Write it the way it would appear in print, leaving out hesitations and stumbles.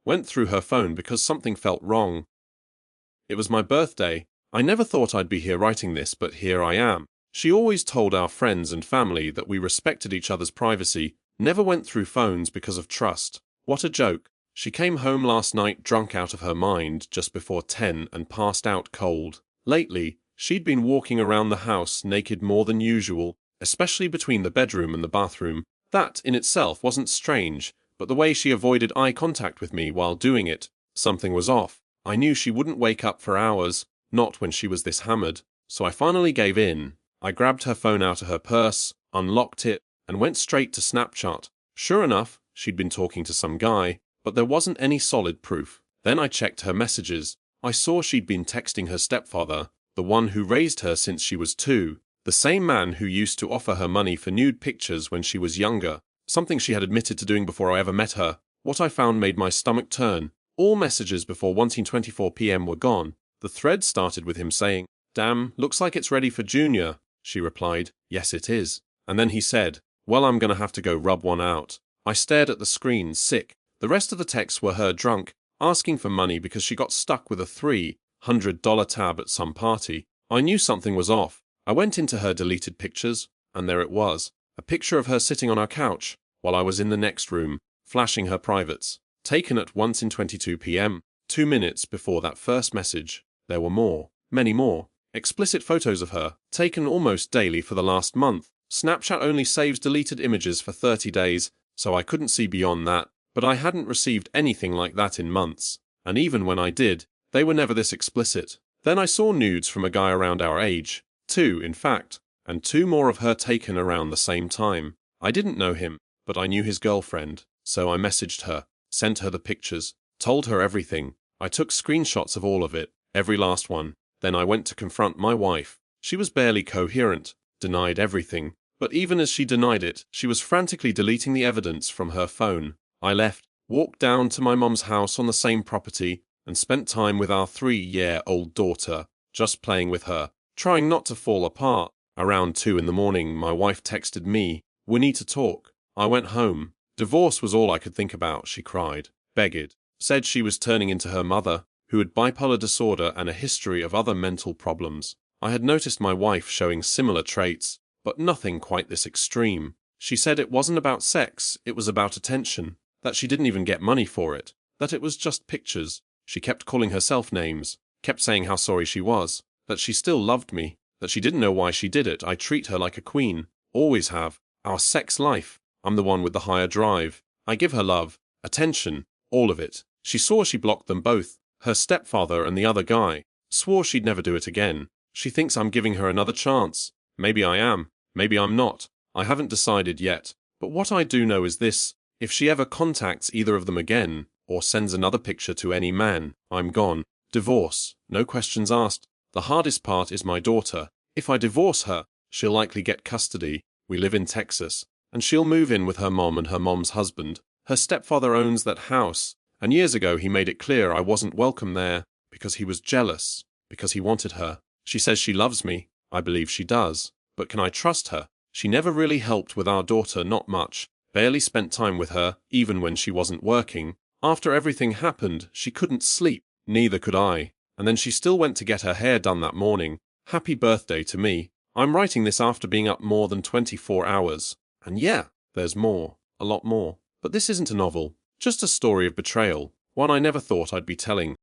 went through her phone because something felt wrong. It was my birthday. I never thought I'd be here writing this, but here I am. She always told our friends and family that we respected each other's privacy, never went through phones because of trust. What a joke. She came home last night drunk out of her mind just before 10 and passed out cold. Lately, she'd been walking around the house naked more than usual, especially between the bedroom and the bathroom. That in itself wasn't strange, but the way she avoided eye contact with me while doing it, something was off. I knew she wouldn't wake up for hours, not when she was this hammered, so I finally gave in. I grabbed her phone out of her purse, unlocked it, and went straight to Snapchat. Sure enough, she'd been talking to some guy, but there wasn't any solid proof. Then I checked her messages. I saw she'd been texting her stepfather, the one who raised her since she was 2, the same man who used to offer her money for nude pictures when she was younger, something she had admitted to doing before I ever met her. What I found made my stomach turn. All messages before 1:24 p.m. were gone. The thread started with him saying, "Damn, looks like it's ready for Junior." She replied, "Yes it is." And then he said, "Well, I'm gonna have to go rub one out." I stared at the screen, sick. The rest of the texts were her drunk, asking for money because she got stuck with a $300 tab at some party. I knew something was off. I went into her deleted pictures, and there it was. A picture of her sitting on our couch, while I was in the next room, flashing her privates. Taken at 1:22 p.m., 2 minutes before that first message. There were more, many more. Explicit photos of her, taken almost daily for the last month. Snapchat only saves deleted images for 30 days, so I couldn't see beyond that. But I hadn't received anything like that in months. And even when I did, they were never this explicit. Then I saw nudes from a guy around our age. 2, in fact. And 2 more of her taken around the same time. I didn't know him, but I knew his girlfriend. So I messaged her, sent her the pictures, told her everything. I took screenshots of all of it, every last one. Then I went to confront my wife. She was barely coherent, denied everything. But even as she denied it, she was frantically deleting the evidence from her phone. I left, walked down to my mom's house on the same property, and spent time with our 3-year-old daughter, just playing with her, trying not to fall apart. Around 2 in the morning, my wife texted me, "We need to talk." I went home. Divorce was all I could think about, she cried, begged, said she was turning into her mother, who had bipolar disorder and a history of other mental problems. I had noticed my wife showing similar traits, but nothing quite this extreme. She said it wasn't about sex, it was about attention, that she didn't even get money for it, that it was just pictures. She kept calling herself names, kept saying how sorry she was, that she still loved me, that she didn't know why she did it. I treat her like a queen, always have. Our sex life, I'm the one with the higher drive. I give her love, attention, all of it. She swore she blocked them both, her stepfather and the other guy, swore she'd never do it again. She thinks I'm giving her another chance. Maybe I am, maybe I'm not. I haven't decided yet. But what I do know is this: if she ever contacts either of them again, or sends another picture to any man, I'm gone. Divorce, no questions asked. The hardest part is my daughter. If I divorce her, she'll likely get custody. We live in Texas, and she'll move in with her mom and her mom's husband. Her stepfather owns that house, and years ago he made it clear I wasn't welcome there, because he was jealous, because he wanted her. She says she loves me. I believe she does. But can I trust her? She never really helped with our daughter, not much. Barely spent time with her, even when she wasn't working. After everything happened, she couldn't sleep. Neither could I. And then she still went to get her hair done that morning. Happy birthday to me. I'm writing this after being up more than 24 hours. And yeah, there's more. A lot more. But this isn't a novel. Just a story of betrayal. One I never thought I'd be telling.